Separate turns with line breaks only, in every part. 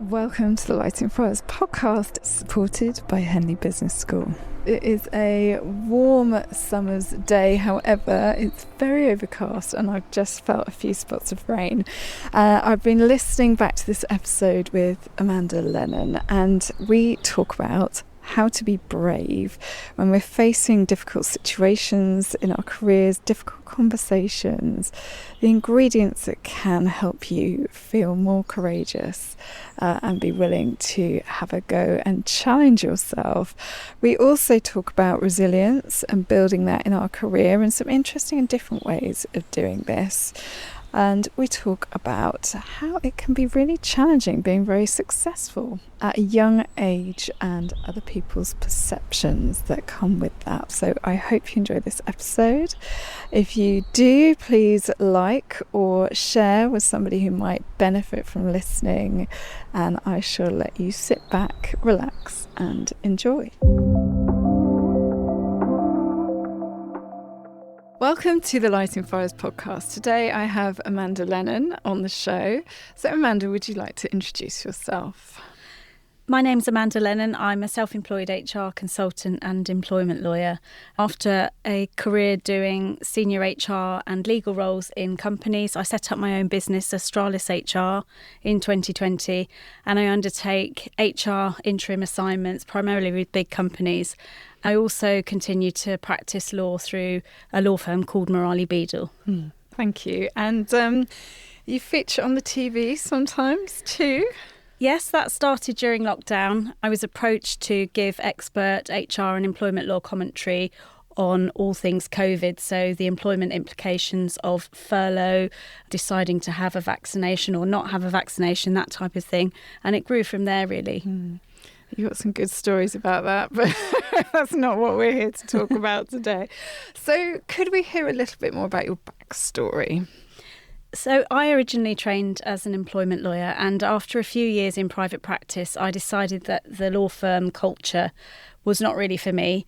Welcome to the Lighting Fires podcast, supported by Henley Business School. It is a warm summer's day, however, it's very overcast and I've just felt a few spots of rain. I've been listening back to this episode with Amanda Lennon, and we talk about how to be brave when we're facing difficult situations in our careers, difficult conversations, the ingredients that can help you feel more courageous and be willing to have a go and challenge yourself. We also talk about resilience and building that in our career and some interesting and different ways of doing this. And we talk about how it can be really challenging being very successful at a young age and other people's perceptions that come with that. So I hope you enjoy this episode. If you do, please like or share with somebody who might benefit from listening, and I shall let you sit back, relax and enjoy. Welcome to the Lighting Fires podcast. Today I have Amanda Lennon on the show. So Amanda, would you like to introduce yourself?
My name's Amanda Lennon. I'm a self-employed HR consultant and employment lawyer. After a career doing senior HR and legal roles in companies, I set up my own business, Astralis HR, in 2020, and I undertake HR interim assignments primarily with big companies. I also continue to practice law through a law firm called Morali Beadle.
Thank you. And you feature on the TV sometimes too?
Yes, that started during lockdown. I was approached to give expert HR and employment law commentary on all things COVID, so the employment implications of furlough, deciding to have a vaccination or not have a vaccination, that type of thing. And it grew from there, really.
You've got some good stories about that, but that's not what we're here to talk about today. So could we hear a little bit more about your backstory?
So I originally trained as an employment lawyer, and after a few years in private practice, I decided that the law firm culture was not really for me.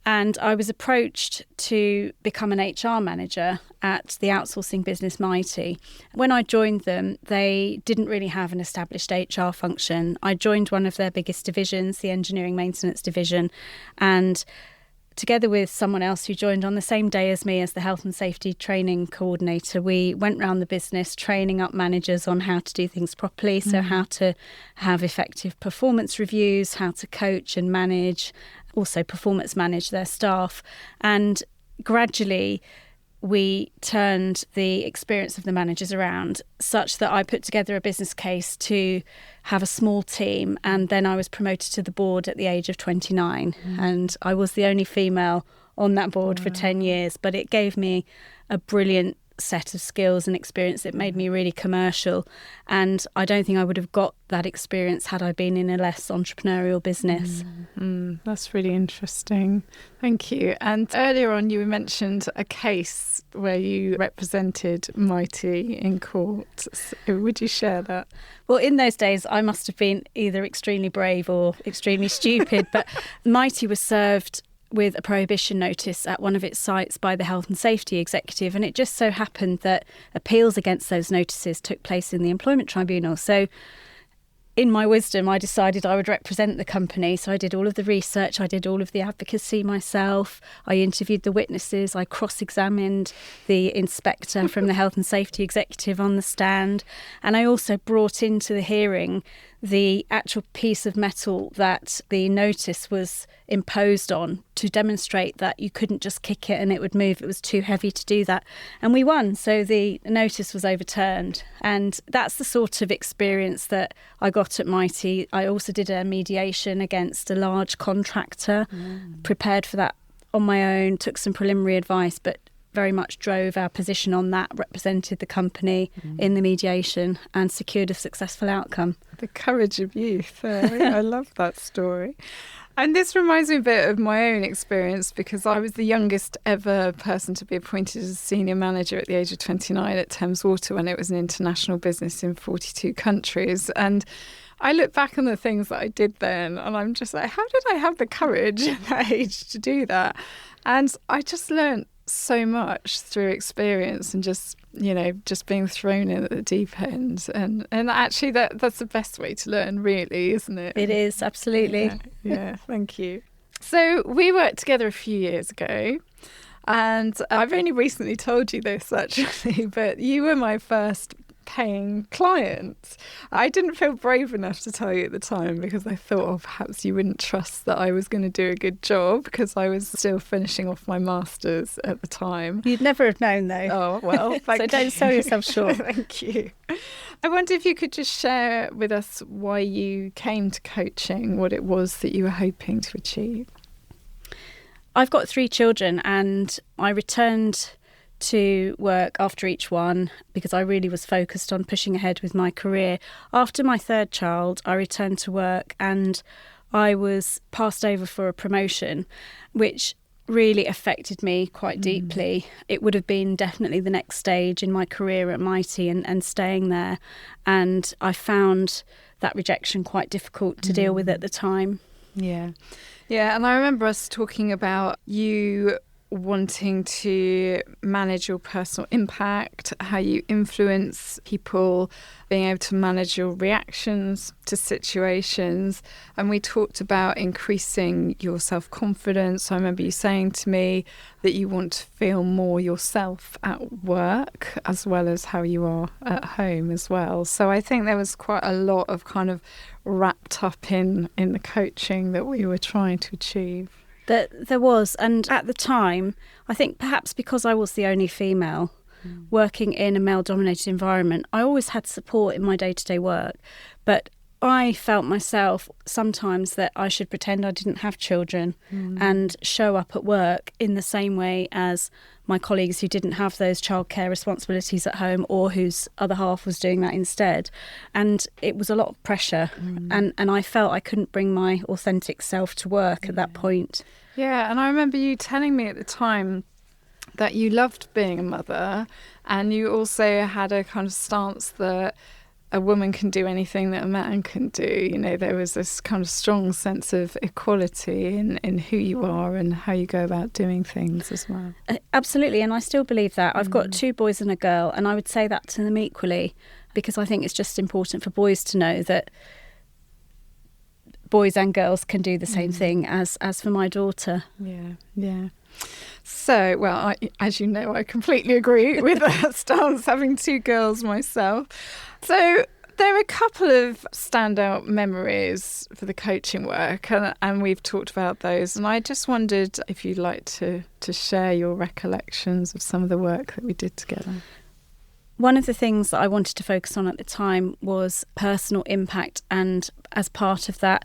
And I was approached to become an HR manager at the outsourcing business Mighty. When I joined them, they didn't really have an established HR function. I joined one of their biggest divisions, the engineering maintenance division, and together with someone else who joined on the same day as me as the health and safety training coordinator, we went around the business training up managers on how to do things properly, so how to have effective performance reviews, how to coach and manage, also performance manage their staff. And gradually we turned the experience of the managers around such that I put together a business case to have a small team, and then I was promoted to the board at the age of 29 and I was the only female on that board for 10 years, but it gave me a brilliant set of skills and experience. It made me really commercial, and I don't think I would have got that experience had I been in a less entrepreneurial business.
That's really interesting. Thank you. And earlier on you mentioned a case where you represented Mighty in court. So would you share that?
Well, in those days I must have been either extremely brave or extremely stupid, but Mighty was served with a prohibition notice at one of its sites by the health and safety executive, and it just so happened that appeals against those notices took place in the employment tribunal. So in my wisdom, I decided I would represent the company. So I did all of the research, I did all of the advocacy myself, I interviewed the witnesses, I cross-examined the inspector from the health and safety executive on the stand, and I also brought into the hearing the actual piece of metal that the notice was imposed on to demonstrate that you couldn't just kick it and it would move. It was too heavy to do that. And we won. So the notice was overturned. And that's the sort of experience that I got at Mighty. I also did a mediation against a large contractor, prepared for that on my own, took some preliminary advice, but very much drove our position on that, represented the company in the mediation and secured a successful outcome.
The courage of youth. I love that story. And this reminds me a bit of my own experience, because I was the youngest ever person to be appointed as a senior manager at the age of 29 at Thames Water, when it was an international business in 42 countries. And I look back on the things that I did then and I'm just like, how did I have the courage at that age to do that? And I just learned so much through experience and just being thrown in at the deep end, and actually that's the best way to learn, really, isn't it?
It is, absolutely.
Yeah. Thank you. So we worked together a few years ago, and I've only recently told you this actually, but you were my first paying client. I didn't feel brave enough to tell you at the time because I thought, perhaps you wouldn't trust that I was going to do a good job, because I was still finishing off my master's at the time.
You'd never have known, though.
Oh, well, thank you.
So don't sell yourself short.
Thank you. I wonder if you could just share with us why you came to coaching, what it was that you were hoping to achieve.
I've got 3 children, and I returned to work after each one because I really was focused on pushing ahead with my career. After my 3rd child, I returned to work and I was passed over for a promotion, which really affected me quite deeply. It would have been definitely the next stage in my career at Mighty and staying there. And I found that rejection quite difficult to deal with at the time.
Yeah. Yeah, and I remember us talking about you wanting to manage your personal impact, how you influence people, being able to manage your reactions to situations. And we talked about increasing your self-confidence. I remember you saying to me that you want to feel more yourself at work as well as how you are at home as well. So I think there was quite a lot of kind of wrapped up in the coaching that we were trying to achieve.
There was, and at the time, I think perhaps because I was the only female working in a male-dominated environment, I always had support in my day-to-day work, but I felt myself sometimes that I should pretend I didn't have children and show up at work in the same way as my colleagues who didn't have those childcare responsibilities at home or whose other half was doing that instead. And it was a lot of pressure and I felt I couldn't bring my authentic self to work at that point.
Yeah, and I remember you telling me at the time that you loved being a mother, and you also had a kind of stance that a woman can do anything that a man can do. You know, there was this kind of strong sense of equality in who you are and how you go about doing things as well.
Absolutely, and I still believe that. I've got 2 boys and a girl, and I would say that to them equally, because I think it's just important for boys to know that boys and girls can do the same thing as for my daughter.
Yeah. So, well, as you know, I completely agree with that stance, having 2 girls myself. So there are a couple of standout memories for the coaching work, and we've talked about those. And I just wondered if you'd like to share your recollections of some of the work that we did together.
One of the things that I wanted to focus on at the time was personal impact, and as part of that,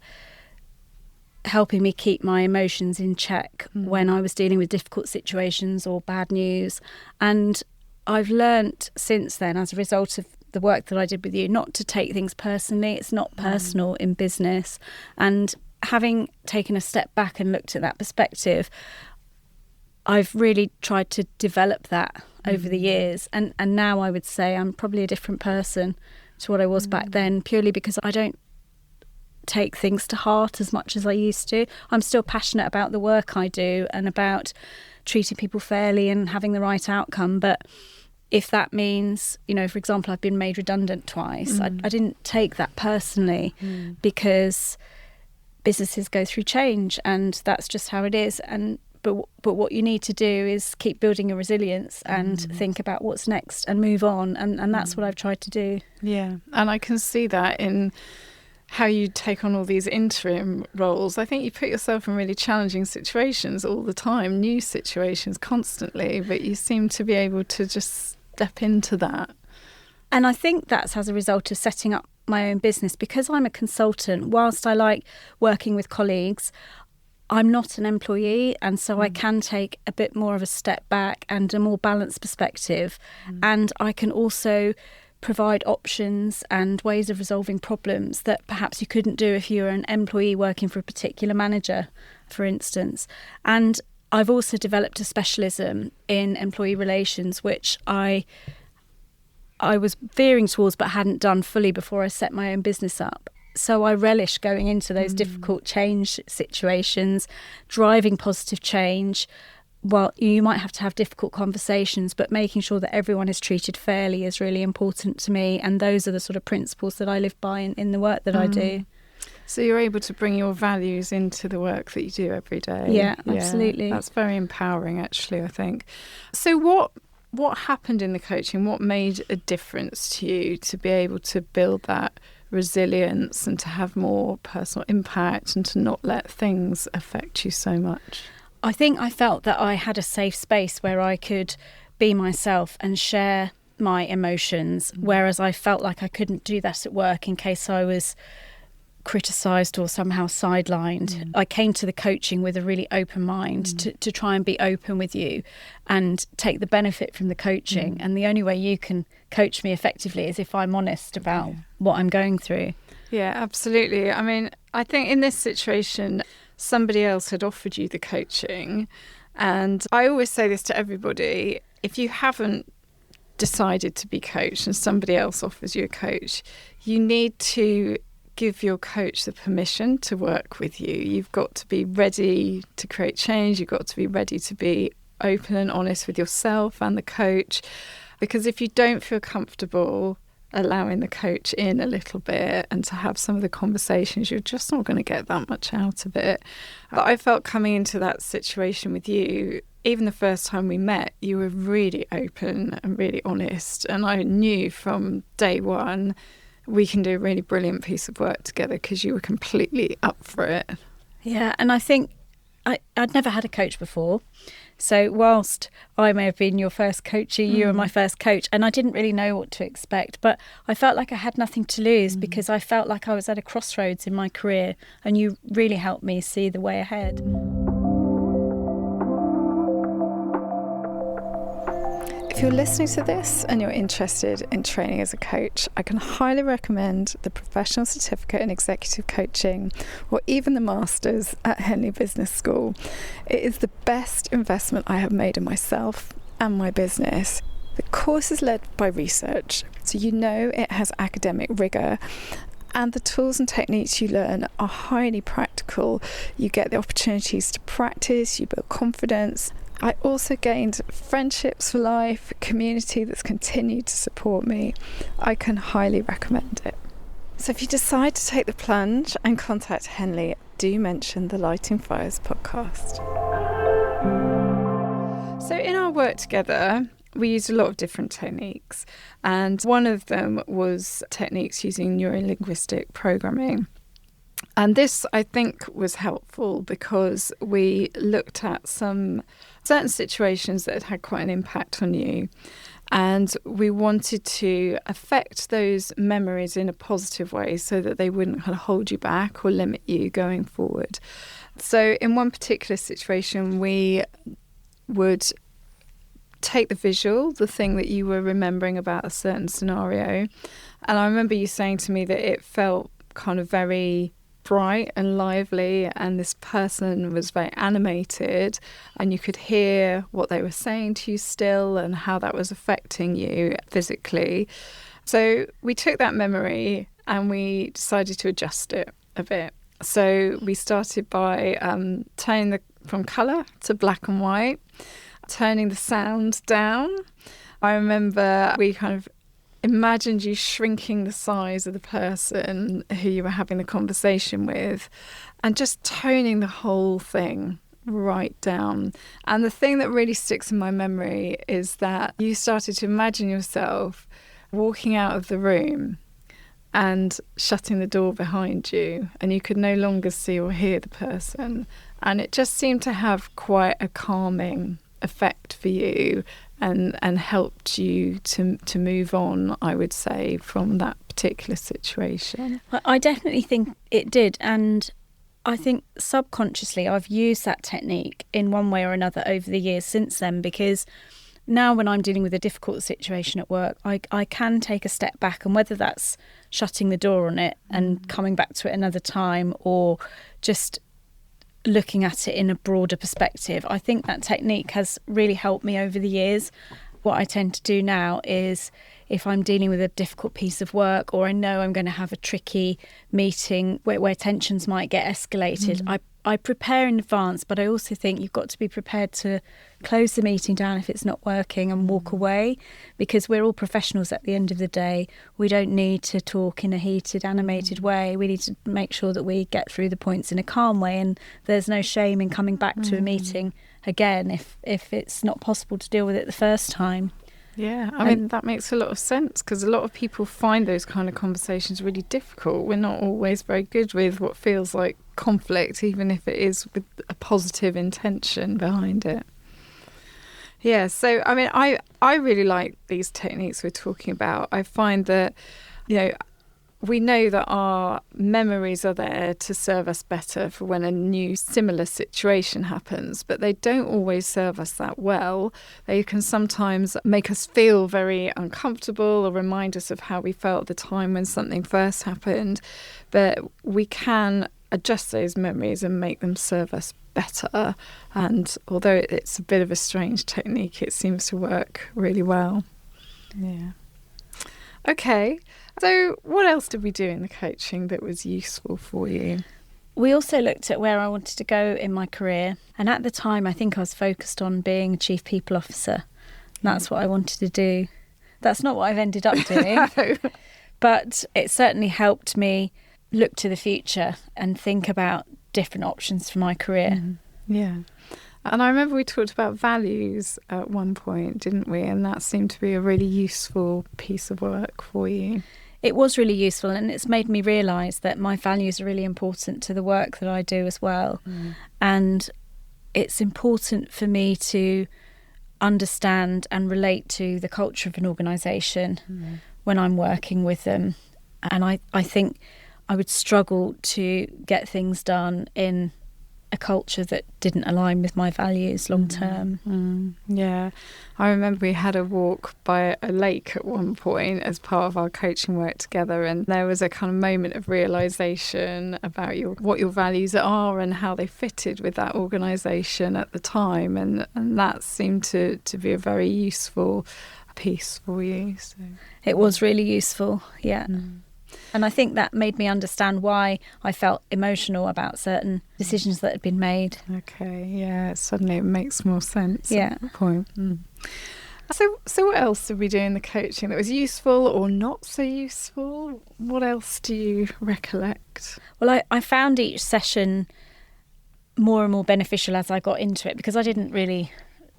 helping me keep my emotions in check when I was dealing with difficult situations or bad news. And I've learnt since then, as a result of the work that I did with you, not to take things personally. It's not personal in business. And having taken a step back and looked at that perspective, I've really tried to develop that over the years. And now I would say I'm probably a different person to what I was back then, purely because I don't take things to heart as much as I used to. I'm still passionate about the work I do and about treating people fairly and having the right outcome. But if that means, you know, for example, I've been made redundant twice, I didn't take that personally because businesses go through change and that's just how it is. But what you need to do is keep building your resilience and think about what's next and move on. And that's what I've tried to do.
Yeah, and I can see that in how you take on all these interim roles. I think you put yourself in really challenging situations all the time, new situations constantly, but you seem to be able to just step into that.
And I think that's as a result of setting up my own business. Because I'm a consultant, whilst I like working with colleagues, I'm not an employee, and so I can take a bit more of a step back and a more balanced perspective. And I can also provide options and ways of resolving problems that perhaps you couldn't do if you were an employee working for a particular manager, for instance. And I've also developed a specialism in employee relations, which I was veering towards but hadn't done fully before I set my own business up. So I relish going into those difficult change situations, driving positive change, well, you might have to have difficult conversations, but making sure that everyone is treated fairly is really important to me. And those are the sort of principles that I live by in the work that I do.
So you're able to bring your values into the work that you do every day.
Yeah, absolutely.
That's very empowering, actually, I think. So what happened in the coaching? What made a difference to you to be able to build that resilience and to have more personal impact and to not let things affect you so much?
I think I felt that I had a safe space where I could be myself and share my emotions, whereas I felt like I couldn't do that at work in case I was criticised or somehow sidelined. I came to the coaching with a really open mind to try and be open with you and take the benefit from the coaching. And the only way you can coach me effectively is if I'm honest about what I'm going through.
Yeah, absolutely. I mean, I think in this situation, somebody else had offered you the coaching. And I always say this to everybody: if you haven't decided to be coached and somebody else offers you a coach, you need to give your coach the permission to work with you. You've got to be ready to create change. You've got to be ready to be open and honest with yourself and the coach. Because if you don't feel comfortable allowing the coach in a little bit and to have some of the conversations, you're just not going to get that much out of it. But I felt coming into that situation with you, even the first time we met, you were really open and really honest. And I knew from day one, we can do a really brilliant piece of work together because you were completely up for it.
Yeah, and I think I'd never had a coach before. So whilst I may have been your first coachee, you were my first coach, and I didn't really know what to expect, but I felt like I had nothing to lose because I felt like I was at a crossroads in my career, and you really helped me see the way ahead.
If you're listening to this and you're interested in training as a coach, I can highly recommend the Professional Certificate in Executive Coaching or even the Masters at Henley Business School. It is the best investment I have made in myself and my business. The course is led by research, so you know it has academic rigour, and the tools and techniques you learn are highly practical. You get the opportunities to practice, you build confidence. I also gained friendships for life, a community that's continued to support me. I can highly recommend it. So if you decide to take the plunge and contact Henley, do mention the Lighting Fires podcast. So in our work together, we used a lot of different techniques, and one of them was techniques using neuro-linguistic programming. And this, I think, was helpful because we looked at some certain situations that had had quite an impact on you, and we wanted to affect those memories in a positive way so that they wouldn't kind of hold you back or limit you going forward. So in one particular situation, we would take the visual, the thing that you were remembering about a certain scenario, and I remember you saying to me that it felt kind of very bright and lively, and this person was very animated, and you could hear what they were saying to you still and how that was affecting you physically. So we took that memory and we decided to adjust it a bit. So we started by turning from colour to black and white, turning the sound down. I remember we kind of imagined you shrinking the size of the person who you were having the conversation with and just toning the whole thing right down. And the thing that really sticks in my memory is that you started to imagine yourself walking out of the room and shutting the door behind you, and you could no longer see or hear the person. And it just seemed to have quite a calming effect for you and helped you to move on, I would say, from that particular situation.
I definitely think it did, and I think subconsciously I've used that technique in one way or another over the years since then, because now when I'm dealing with a difficult situation at work, I can take a step back, and whether that's shutting the door on it and coming back to it another time or just looking at it in a broader perspective, I think that technique has really helped me over the years. What I tend to do now is, if I'm dealing with a difficult piece of work or I know I'm going to have a tricky meeting where tensions might get escalated, I I prepare in advance, but I also think you've got to be prepared to close the meeting down if it's not working and walk away, because we're all professionals at the end of the day. We don't need to talk in a heated, animated way. We need to make sure that we get through the points in a calm way, and there's no shame in coming back to a meeting again if it's not possible to deal with it the first time.
Yeah, I mean, that makes a lot of sense, because a lot of people find those kind of conversations really difficult. We're not always very good with what feels like conflict, even if it is with a positive intention behind it. Yeah, so I mean, I really like these techniques we're talking about. I find that, we know that our memories are there to serve us better for when a new similar situation happens, but they don't always serve us that well. They can sometimes make us feel very uncomfortable or remind us of how we felt at the time when something first happened. But we can adjust those memories and make them serve us better. And although it's a bit of a strange technique, it seems to work really well. Yeah. Okay. So what else did we do in the coaching that was useful for you?
We also looked at where I wanted to go in my career. And at the time, I think I was focused on being a chief people officer. That's what I wanted to do. That's not what I've ended up doing.
No.
But it certainly helped me look to the future and think about different options for my career.
Yeah. And I remember we talked about values at one point, didn't we? And that seemed to be a really useful piece of work for you.
It was really useful, and it's made me realise that my values are really important to the work that I do as well. And it's important for me to understand and relate to the culture of an organisation when I'm working with them. And I think I would struggle to get things done in a culture that didn't align with my values long term.
Yeah, I remember we had a walk by a lake at one point as part of our coaching work together, and there was a kind of moment of realisation about what your values are and how they fitted with that organisation at the time, and that seemed to be a very useful piece for you. So
it was really useful, yeah. And I think that made me understand why I felt emotional about certain decisions that had been made.
Okay, yeah, suddenly it makes more sense at that point. So what else did we do in the coaching that was useful or not so useful? What else do you recollect?
Well, I found each session more and more beneficial as I got into it, because I didn't really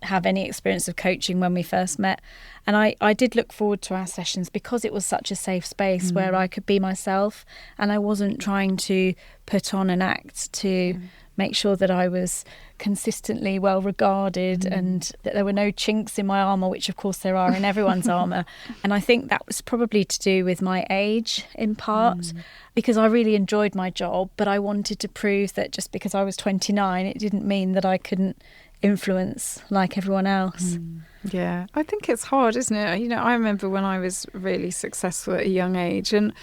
have any experience of coaching when we first met, and I did look forward to our sessions because it was such a safe space where I could be myself, and I wasn't trying to put on an act to make sure that I was consistently well regarded and that there were no chinks in my armour, which of course there are in everyone's armour. And I think that was probably to do with my age in part, because I really enjoyed my job, but I wanted to prove that just because I was 29 it didn't mean that I couldn't influence like everyone else.
Yeah, I think it's hard, isn't it? I remember when I was really successful at a young age, and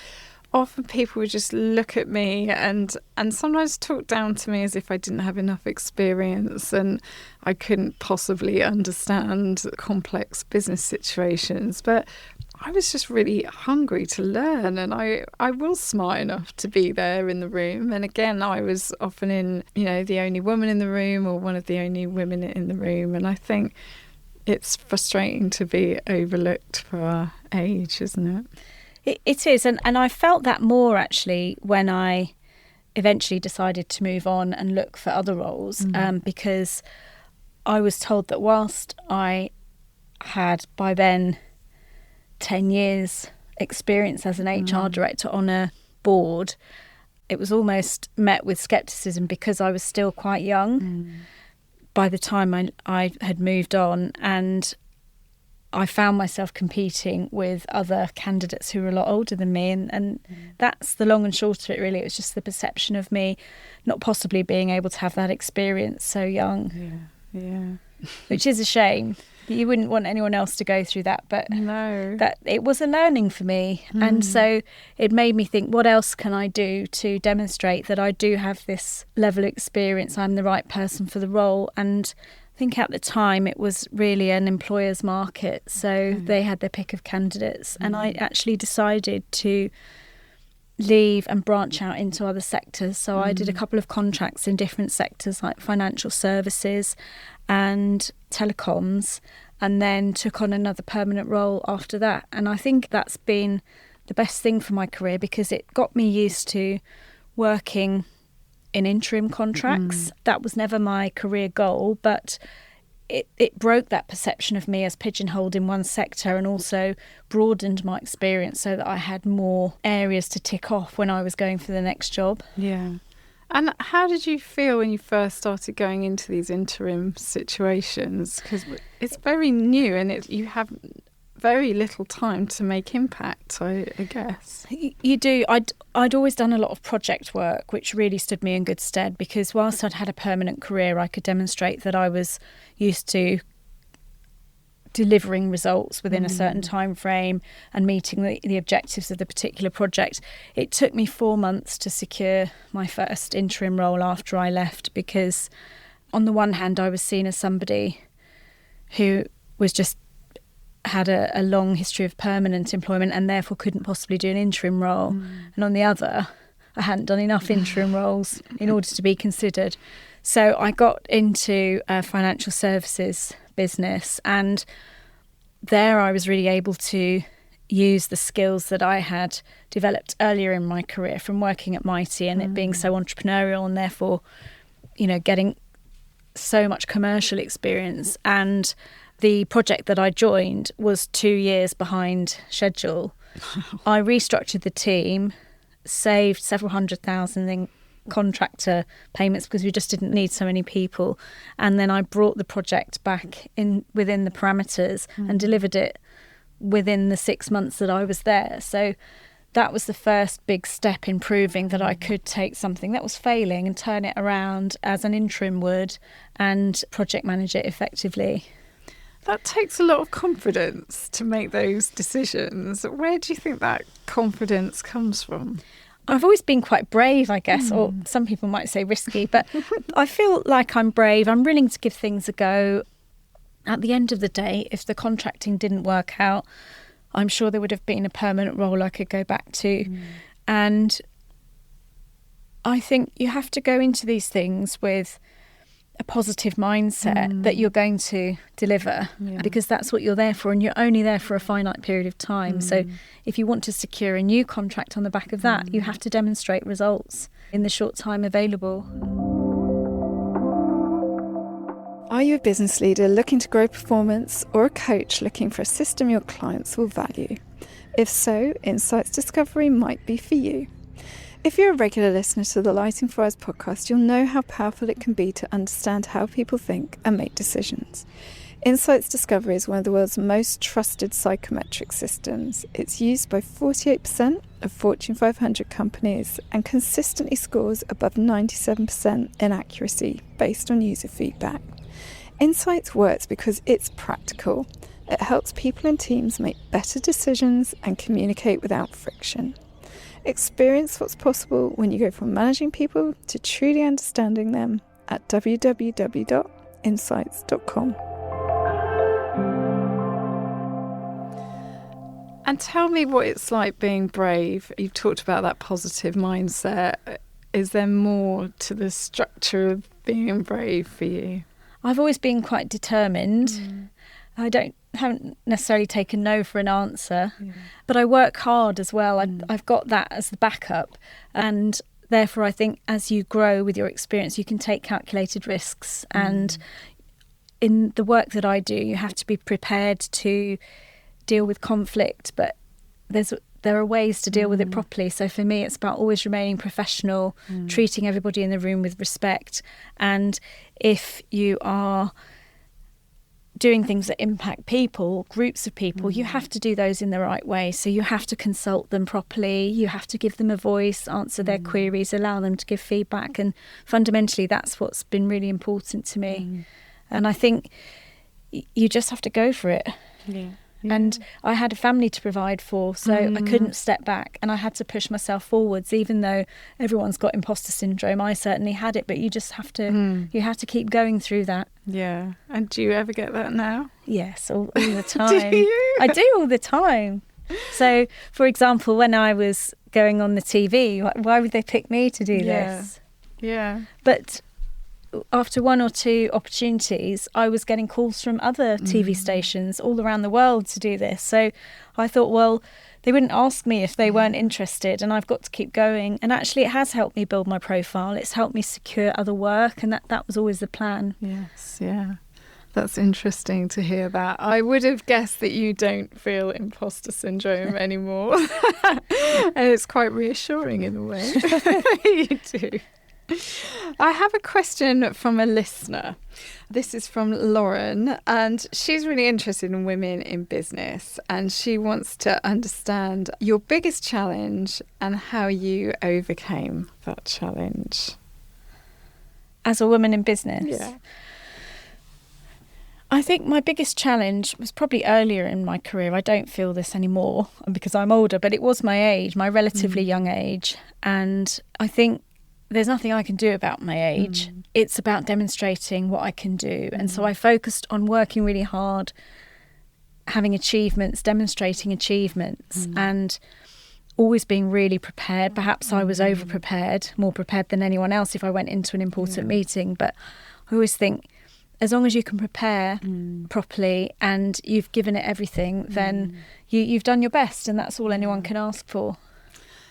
often people would just look at me and sometimes talk down to me as if I didn't have enough experience and I couldn't possibly understand complex business situations. But I was just really hungry to learn, and I was smart enough to be there in the room. And again, I was often the only woman in the room or one of the only women in the room. And I think it's frustrating to be overlooked for our age, isn't it?
It is, and I felt that more actually when I eventually decided to move on and look for other roles, because I was told that whilst I had by then 10 years experience as an HR director on a board, it was almost met with scepticism because I was still quite young by the time I had moved on, and I found myself competing with other candidates who were a lot older than me, and that's the long and short of it really. It was just the perception of me not possibly being able to have that experience so young.
Yeah.
Which is a shame. You wouldn't want anyone else to go through that, but
no,
that it was a learning for me. And so it made me think, what else can I do to demonstrate that I do have this level of experience, I'm the right person for the role. And I think at the time it was really an employer's market, so they had their pick of candidates, and I actually decided to leave and branch out into other sectors. So I did a couple of contracts in different sectors like financial services and telecoms, and then took on another permanent role after that. And I think that's been the best thing for my career because it got me used to working in interim contracts. That was never my career goal, but it broke that perception of me as pigeonholed in one sector and also broadened my experience so that I had more areas to tick off when I was going for the next job.
Yeah. And how did you feel when you first started going into these interim situations? Because it's very new and you have very little time to make impact, I guess.
You do. I'd always done a lot of project work, which really stood me in good stead because whilst I'd had a permanent career, I could demonstrate that I was used to delivering results within a certain time frame and meeting the objectives of the particular project. It took me 4 months to secure my first interim role after I left because on the one hand, I was seen as somebody who was just had a long history of permanent employment and therefore couldn't possibly do an interim role. And on the other, I hadn't done enough interim roles in order to be considered. So I got into a financial services business, and there I was really able to use the skills that I had developed earlier in my career from working at Mighty and it being so entrepreneurial and therefore, getting so much commercial experience. And the project that I joined was 2 years behind schedule. I restructured the team, saved several $100,000 in contractor payments because we just didn't need so many people. And then I brought the project back in within the parameters and delivered it within the 6 months that I was there. So that was the first big step in proving that I could take something that was failing and turn it around as an interim would and project manage it effectively.
That takes a lot of confidence to make those decisions. Where do you think that confidence comes from?
I've always been quite brave, I guess, or some people might say risky, but I feel like I'm brave. I'm willing to give things a go. At the end of the day, if the contracting didn't work out, I'm sure there would have been a permanent role I could go back to. And I think you have to go into these things with a positive mindset that you're going to deliver because that's what you're there for, and you're only there for a finite period of time. So if you want to secure a new contract on the back of that, you have to demonstrate results in the short time available.
Are you a business leader looking to grow performance or a coach looking for a system your clients will value? If so, Insights Discovery might be for you. If you're a regular listener to the Lighting Fires podcast, you'll know how powerful it can be to understand how people think and make decisions. Insights Discovery is one of the world's most trusted psychometric systems. It's used by 48% of Fortune 500 companies and consistently scores above 97% in accuracy based on user feedback. Insights works because it's practical. It helps people and teams make better decisions and communicate without friction. Experience what's possible when you go from managing people to truly understanding them at www.insights.com. And tell me what it's like being brave. You've talked about that positive mindset. Is there more to the structure of being brave for you?
I've always been quite determined. I haven't necessarily taken no for an answer, but I work hard as well. I've got that as the backup, and therefore I think as you grow with your experience, you can take calculated risks. And in the work that I do, you have to be prepared to deal with conflict, but there are ways to deal with it properly. So for me, it's about always remaining professional, treating everybody in the room with respect. And if you are doing things that impact people, groups of people, you have to do those in the right way. So you have to consult them properly, you have to give them a voice, answer their queries, allow them to give feedback. And fundamentally, that's what's been really important to me. And I think you just have to go for it. And I had a family to provide for, so I couldn't step back, and I had to push myself forwards. Even though everyone's got imposter syndrome, I certainly had it, but you just have to you have to keep going through that.
Yeah. And do you ever get that now?
Yes, all the time.
Do you?
I do all the time. So, for example, when I was going on the TV. Why would they pick me to do this?
Yeah.
But after one or two opportunities, I was getting calls from other TV stations all around the world to do this. So I thought, well, they wouldn't ask me if they weren't interested, and I've got to keep going. And actually it has helped me build my profile. It's helped me secure other work, and that was always the plan.
Yes, yeah. That's interesting to hear that. I would have guessed that you don't feel imposter syndrome anymore. And it's quite reassuring in a way. You do. I have a question from a listener. This is from Lauren, and she's really interested in women in business, and she wants to understand your biggest challenge and how you overcame that challenge.
As a woman in business?
Yeah.
I think my biggest challenge was probably earlier in my career. I don't feel this anymore because I'm older, but it was my age, my relatively young age. And I think there's nothing I can do about my age. It's about demonstrating what I can do. And so I focused on working really hard, having achievements, demonstrating achievements, and always being really prepared. Perhaps I was over-prepared, more prepared than anyone else if I went into an important meeting. But I always think, as long as you can prepare properly and you've given it everything, then you've done your best, and that's all anyone can ask for.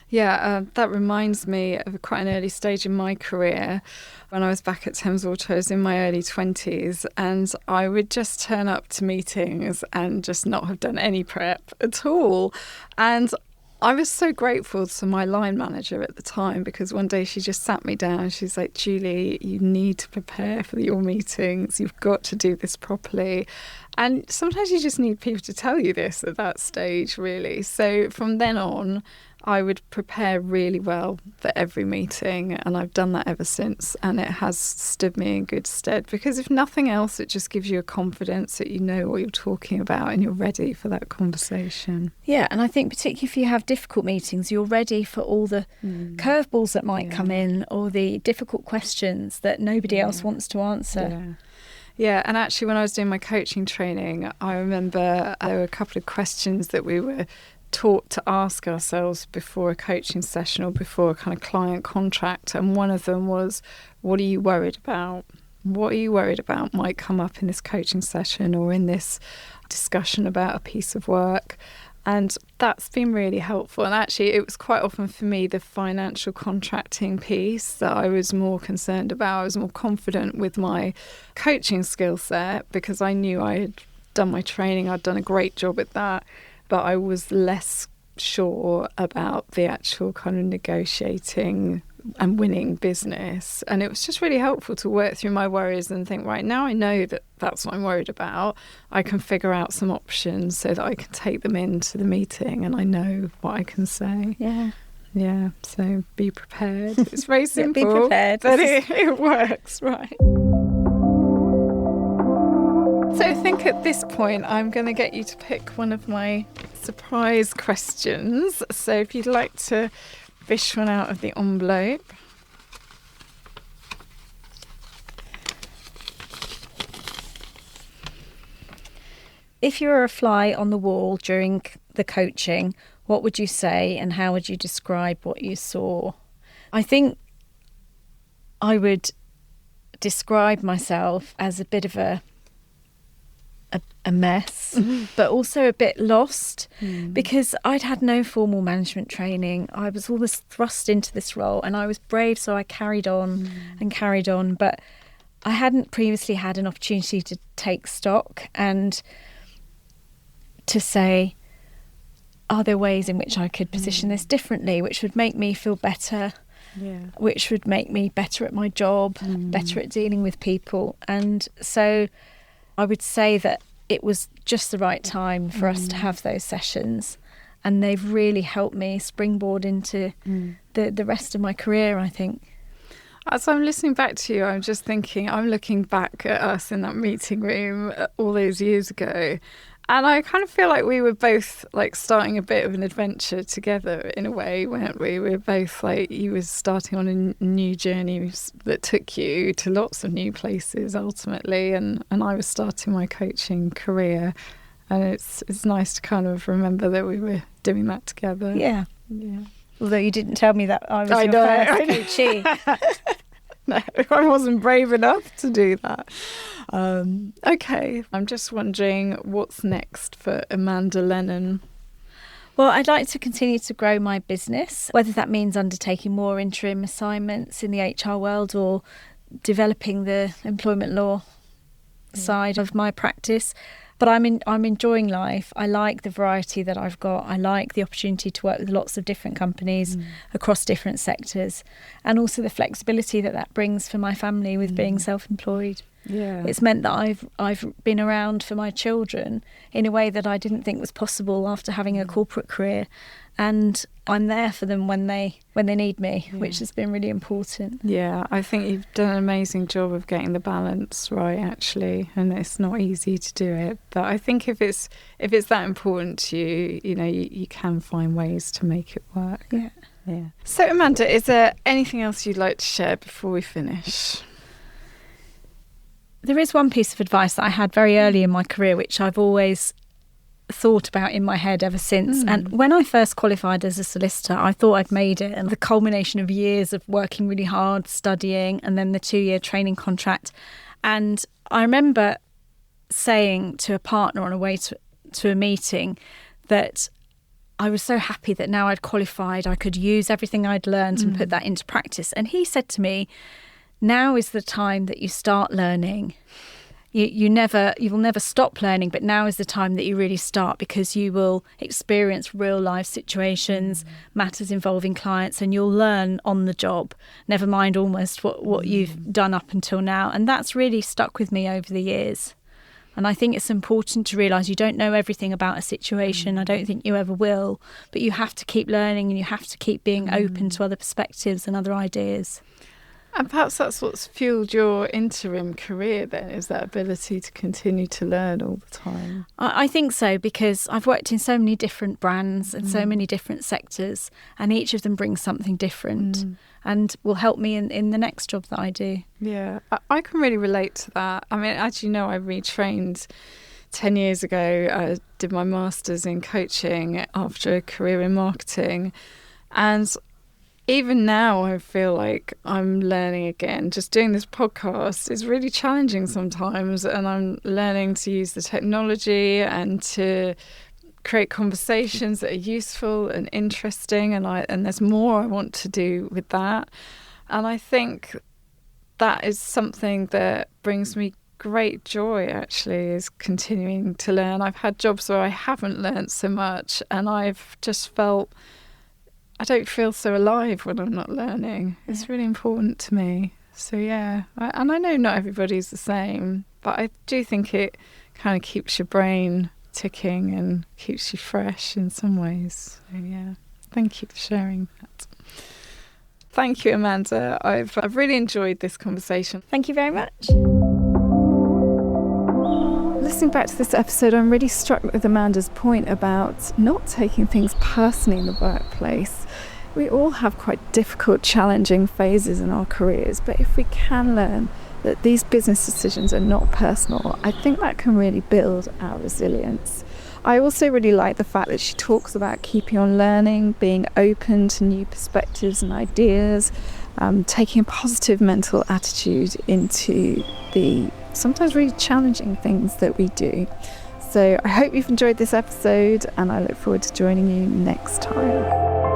Yeah, that reminds me of quite an early stage in my career. When I was back at Thames Water, I was in my early 20s, and I would just turn up to meetings and just not have done any prep at all. And I was so grateful to my line manager at the time, because one day she just sat me down. She's like, Julie, you need to prepare for your meetings. You've got to do this properly. And sometimes you just need people to tell you this at that stage, really. So from then on, I would prepare really well for every meeting, and I've done that ever since, and it has stood me in good stead, because if nothing else, it just gives you a confidence that you know what you're talking about and you're ready for that conversation.
Yeah, and I think particularly if you have difficult meetings, you're ready for all the curveballs that might come in, or the difficult questions that nobody else wants to answer.
Yeah, and actually when I was doing my coaching training, I remember there were a couple of questions that we were taught to ask ourselves before a coaching session or before a kind of client contract. And one of them was, what are you worried about? What are you worried about might come up in this coaching session or in this discussion about a piece of work? And that's been really helpful. And actually, it was quite often for me the financial contracting piece that I was more concerned about. I was more confident with my coaching skill set because I knew I had done my training. I'd done a great job at that. But I was less sure about the actual kind of negotiating and winning business. And it was just really helpful to work through my worries and think, right, now I know that that's what I'm worried about. I can figure out some options so that I can take them into the meeting and I know what I can say. Yeah, so be prepared. It's very simple,
be prepared.
But it works, right? So I think at this point, I'm going to get you to pick one of my surprise questions. So if you'd like to fish one out of the envelope.
If you were a fly on the wall during the coaching, what would you say and how would you describe what you saw? I think I would describe myself as a bit of a mess, but also a bit lost because I'd had no formal management training. I was always thrust into this role and I was brave, so I carried on and carried on, but I hadn't previously had an opportunity to take stock and to say, are there ways in which I could position this differently, which would make me feel better, which would make me better at my job, better at dealing with people. And so I would say that it was just the right time for us to have those sessions, and they've really helped me springboard into the rest of my career, I think.
As I'm listening back to you, I'm just thinking, I'm looking back at us in that meeting room all those years ago, and I kind of feel like we were both like starting a bit of an adventure together in a way, weren't we? We were both like, you were starting on a new journey that took you to lots of new places ultimately, and I was starting my coaching career, and it's nice to kind of remember that we were doing that together.
Yeah. Although you didn't tell me that I was your first coachee.
No, I wasn't brave enough to do that. Okay, I'm just wondering what's next for Amanda Lennon.
Well, I'd like to continue to grow my business, whether that means undertaking more interim assignments in the HR world or developing the employment law side of my practice. But I'm enjoying life. I like the variety that I've got. I like the opportunity to work with lots of different companies across different sectors, and also the flexibility that brings for my family with being self-employed.
Yeah,
it's meant that I've been around for my children in a way that I didn't think was possible after having a corporate career, and I'm there for them when they need me, which has been really important.
Yeah, I think you've done an amazing job of getting the balance right, actually, and it's not easy to do it. But I think if it's that important to you, you can find ways to make it work. Yeah. So, Amanda, is there anything else you'd like to share before we finish?
There is one piece of advice that I had very early in my career, which I've always thought about in my head ever since. And when I first qualified as a solicitor, I thought I'd made it, and the culmination of years of working really hard, studying, and then the 2-year training contract. And I remember saying to a partner on a way to a meeting that I was so happy that now I'd qualified, I could use everything I'd learned and put that into practice. And he said to me, now is the time that you start learning. You will never stop learning, but now is the time that you really start, because you will experience real life situations, matters involving clients, and you'll learn on the job, never mind almost what you've done up until now. And that's really stuck with me over the years. And I think it's important to realise you don't know everything about a situation. I don't think you ever will, but you have to keep learning, and you have to keep being open to other perspectives and other ideas.
And perhaps that's what's fueled your interim career then, is that ability to continue to learn all the time.
I think so, because I've worked in so many different brands and so many different sectors, and each of them brings something different and will help me in the next job that I do.
Yeah, I can really relate to that. I mean, as you know, I retrained 10 years ago. I did my master's in coaching after a career in marketing, and even now, I feel like I'm learning again. Just doing this podcast is really challenging sometimes, and I'm learning to use the technology and to create conversations that are useful and interesting, and there's more I want to do with that. And I think that is something that brings me great joy, actually, is continuing to learn. I've had jobs where I haven't learned so much, and I've just felt I don't feel so alive when I'm not learning. It's really important to me. So yeah, I know not everybody's the same, but I do think it kind of keeps your brain ticking and keeps you fresh in some ways. So yeah, thank you for sharing that. Thank you, Amanda. I've really enjoyed this conversation.
Thank you very much.
Listening back to this episode, I'm really struck with Amanda's point about not taking things personally in the workplace. We all have quite difficult, challenging phases in our careers, but if we can learn that these business decisions are not personal, I think that can really build our resilience. I also really like the fact that she talks about keeping on learning, being open to new perspectives and ideas, taking a positive mental attitude into the sometimes really challenging things that we do. So I hope you've enjoyed this episode, and I look forward to joining you next time.